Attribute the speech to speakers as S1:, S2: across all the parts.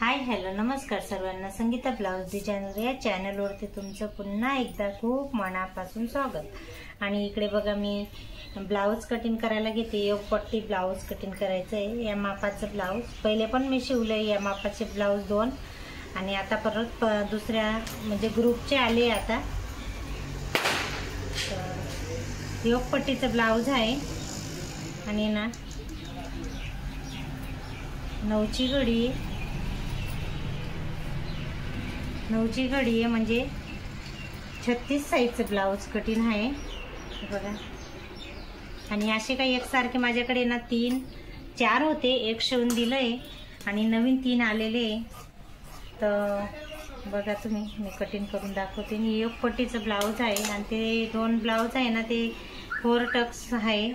S1: Hi hello नमस्कार सर्वांना। Sangeeta blouse designer या चॅनलवरती तुमचं पुन्हा एकदा खूप मनापासून स्वागत। आणि इकडे बघा मी ब्लाउज कटिंग करायला घेते। एक पट्टी ब्लाउज कटिंग करायचं आहे। या मापाचं ब्लाउज पहिले पण मी शिवले, या मापाचे ब्लाउज 2 आणि आता परत दुसऱ्या म्हणजे ग्रुपचे आले। आता एक पट्टीचं ब्लाउज आहे आणि ना 9ची घडी आहे म्हणजे 36 साईजचं ब्लाउज कटिंग आहे बघा। आणि असे काही एकसारखे माझ्याकडे ना 3-4 होते, एक शिवून दिलंय आणि नवीन 3 आलेले। तर बघा तुम्ही मी कटिंग करून दाखवते। एक पट्टीचं ब्लाउज आहे आणि ते 2 ब्लाउज आहे ना ते 4 टक्स आहे।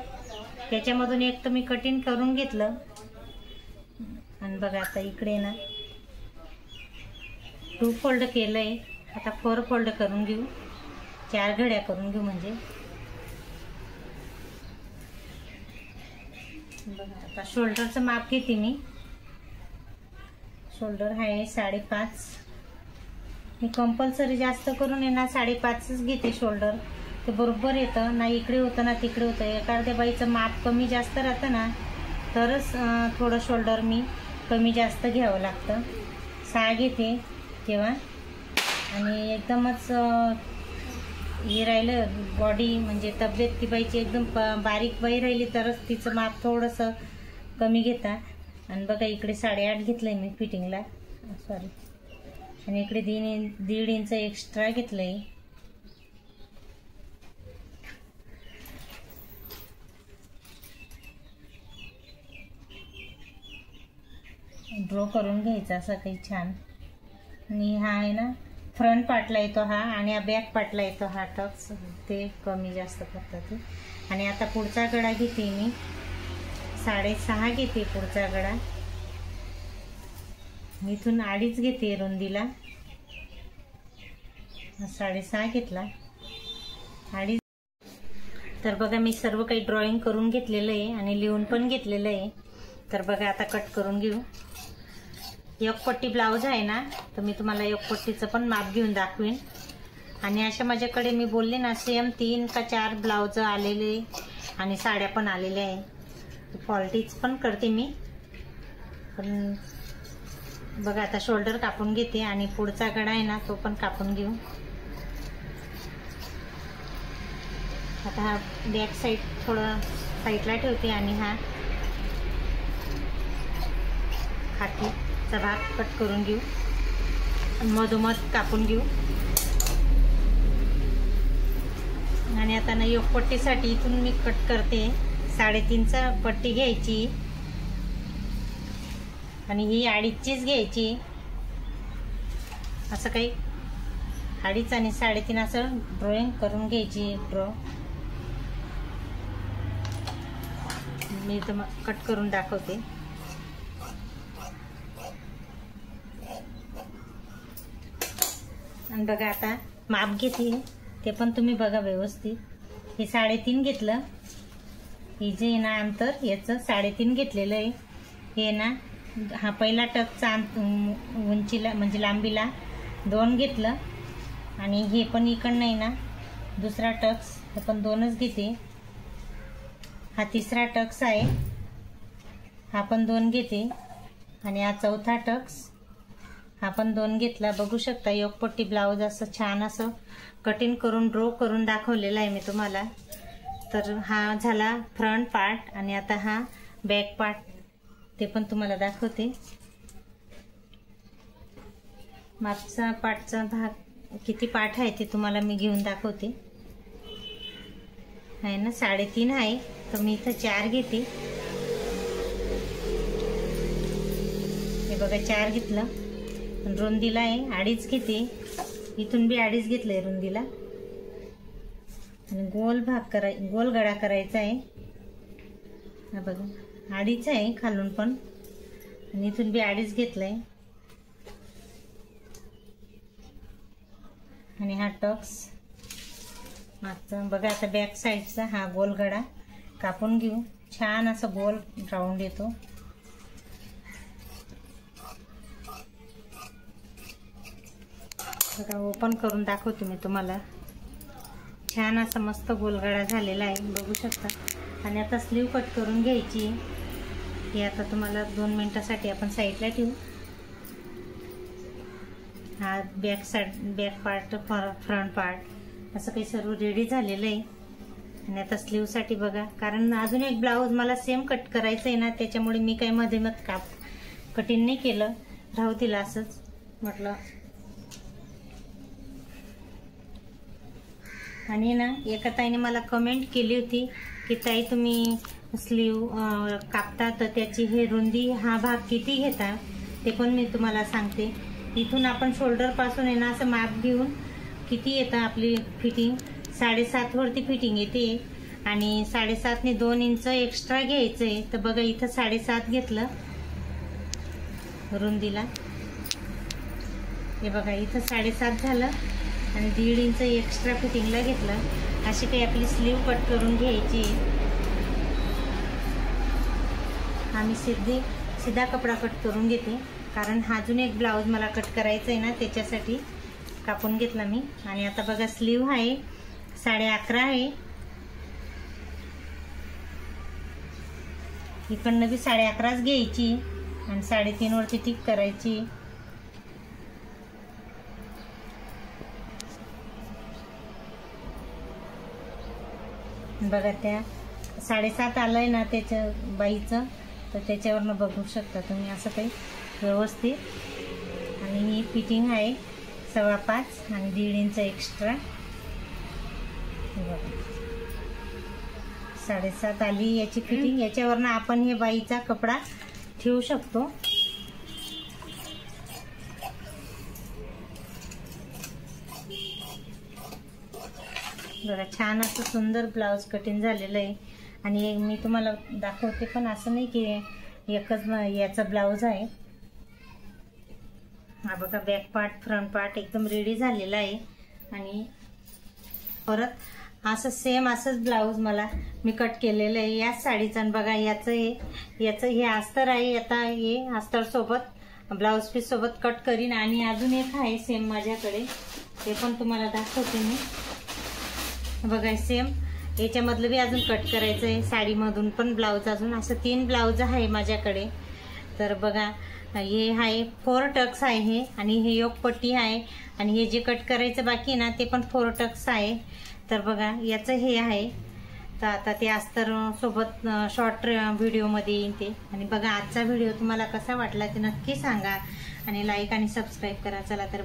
S1: त्याच्यामधून एक तर मी कटिंग करून घेतलं आणि बघा आता इकडे ना 2 फोल्ड केलंय। आता 4 फोल्ड करून घेऊ, 4 घड्या करून घेऊ म्हणजे बघा। आता शोल्डरचं माप घेते मी। शोल्डर आहे 5.5। मी कंपल्सरी जास्त करून आहे ना 5.5च घेते शोल्डर, ते बरोबर येतं ना। इकडे होतं ना तिकडे होतं, एखाद्या बाईचं माप कमी जास्त राहतं ना तरच थोडं शोल्डर मी कमी जास्त घ्यावं लागतं। 6 घेते तेव्हा। आणि एकदमच हे राहिलं बॉडी म्हणजे तब्येत ती बाईची एकदम बारीक बाई राहिली तरच तिचं माप थोडंसं कमी घेता। आणि बघा इकडे 8.5 घेतलंय मी फिटिंगला, सॉरी। आणि इकडे 1.5 इंच एक्स्ट्रा घेतलंय। ड्रॉ करून घ्यायचा असं काही छान। आणि हा आहे ना फ्रंट पार्टला येतो हा आणि बॅक पार्टला येतो हा टक्स, ते कमी जास्त करतात ते। आणि आता पुढचा गळा घेते मी 6.5 घेते पुढचा गळा। इथून 2.5 घेते रुंदीला, 6.5 घेतला 2.5। तर बघा मी सर्व काही ड्रॉइंग करून घेतलेलं आहे आणि लिहून पण घेतलेलं आहे। तर बघा आता कट करून घेऊ। एक पट्टी ब्लाउज आहे ना तर मी तुम्हाला एक पट्टीचं पण माप घेऊन दाखवेन। आणि अशा माझ्याकडे मी बोलले ना सेम 3 का 4 ब्लाउज आलेले आणि साड्या पण आलेल्या आहे। फॉल्टीच पण करते मी पण बघा। आता शोल्डर कापून घेते आणि पुढचा गळा आहे ना तो पण कापून घेऊ। आता हा बॅक साईड थोडं साईडला ठेवते आणि हा खाकीचा भाग कट करून घेऊ, मधोमध कापून घेऊ। आणि आता ना एक पट्टीसाठी इथून मी कट करते 3.5चा पट्टी घ्यायची आणि ही 2.5चीच घ्यायची। असं काही 2.5 आणि 3.5 असं ड्रॉइंग करून घ्यायची। मी इथं कट करून दाखवते। आणि बघा आता माप घेते ते पण तुम्ही बघा व्यवस्थित। हे 3.5 घेतलं, हे जे ना अंतर याचं 3.5 घेतलेलं आहे। हे ना हा पहिला टक्सचा उंचीला म्हणजे लांबीला 2 घेतलं आणि हे पण इकडं नाही ना दुसरा टक्स, हे पण 2च घेते। हा तिसरा टक्स आहे, हा पण 2 घेते। आणि हा चौथा टक्स, हा पण 2 घेतला। बघू शकता एक पट्टी ब्लाउज असं छान असं कटिंग करून ड्रॉ करून दाखवलेला आहे मी तुम्हाला। तर हा झाला फ्रंट पार्ट आणि आता हा बॅक पार्ट, ते पण तुम्हाला दाखवते। मागचा पार्टचा भाग किती पार्ट आहे ते तुम्हाला मी घेऊन दाखवते। आहे ना 3.5 आहे तर मी इथं 4 घेते। हे बघा 4 घेतलं। रुंदीला आहे 2.5 घेते, इथून बी 2.5 घेतलंय रुंदीला। आणि गोल गळा करायचा आहे। हा बघा 2.5 आहे खालून पण आणि इथून बी 2.5 घेतलंय। आणि हा टक्स मागचा बघा। आता बॅक साईडचा हा गोल गळा कापून घेऊ, छान असं गोल राऊंड येतो। बघा ओपन करून दाखवते मी तुम्हाला. छान असा मस्त गोलगडा झालेला आहे, बघू शकता. आणि आता स्लीव कट करून घ्यायची. हे आता तुम्हाला 2 मिनिटासाठी आपण साईडला ठेवू. हा बॅक पार्ट, फ्रंट पार्ट असं काही सर्व रेडी झालेलं आहे. आणि आता स्लीवसाठी बघा, कारण अजून एक ब्लाऊज मला सेम कट करायचं आहे ना, त्याच्यामुळे मी काही मध्ये कटिंग नाही केलं, राहू दिलं असंच म्हटलं. आणि ना एका ताईने मला कमेंट केली होती की ताई तुम्ही स्लीव कापता तर त्याची हे रुंदी हा भाग किती घेता, ते पण मी तुम्हाला सांगते. इथून आपण शोल्डर पासून आहे ना असं माप घेऊन किती येतं आपली फिटिंग, 7.5 वरती फिटिंग येते. आणि 7.5 ने 2 इंच एक्स्ट्रा घ्यायचंय. तर बघा इथं 7.5 घेतलं रुंदीला. हे बघा इथं 7.5 झालं आणि 1.5 इंच एक्स्ट्रा फिटिंगला घेतलं. अशी काही आपली स्लीव कट करून घ्यायची. आम्ही सीधा कपडा कट करून घेते, कारण हा अजून एक ब्लाऊज मला कट करायचा आहे ना, त्याच्यासाठी कापून घेतला मी. आणि आता बघा स्लीव आहे 11.5 आहे. इकडनं बी 11.5 घ्यायची आणि 3.5 वरती टिक करायची. बघा त्या 7.5 आलंय ना त्याच्या बाईचं, तर त्याच्यावरनं बघू शकता तुम्ही असं काही व्यवस्थित. आणि ही फिटिंग आहे 5.25 आणि 1.5 इंच एक्स्ट्रा. बघा 7.5 आली याची फिटिंग. याच्यावरनं आपण हे बाईचा कपडा ठेवू शकतो. बघा छान असं सुंदर ब्लाऊज कटिंग झालेलं आहे. आणि मी तुम्हाला दाखवते पण असं नाही की एकच याचा ब्लाऊज आहे. हा बघा बॅक पार्ट, फ्रंट पार्ट एकदम रेडी झालेला आहे. आणि परत असं सेम असंच ब्लाऊज मला मी कट केलेलं आहे याच साडीचं. आणि बघा याचं हे अस्तर आहे. आता हे अस्तर सोबत ब्लाऊज पीस सोबत कट करीन. आणि अजून एक आहे सेम माझ्याकडे, ते पण तुम्हाला दाखवते मी. बघा सेम याच्यामधलं बी अजून कट करायचं आहे, साडीमधून पण ब्लाऊज अजून. असं 3 ब्लाऊज आहे माझ्याकडे. तर बघा हे आहे 4 टक्स आहे हे, आणि हे एक पट्टी आहे. आणि हे जे कट करायचं बाकी आहे ना ते पण 4 टक्स आहे. तर बघा याचं हे आहे. तर आता ते अस्तर सोबत शॉर्ट व्हिडिओमध्ये येईन ते. आणि बघा आजचा व्हिडिओ तुम्हाला कसा वाटला ते नक्की सांगा आणि लाईक आणि सबस्क्राईब करा. चला तर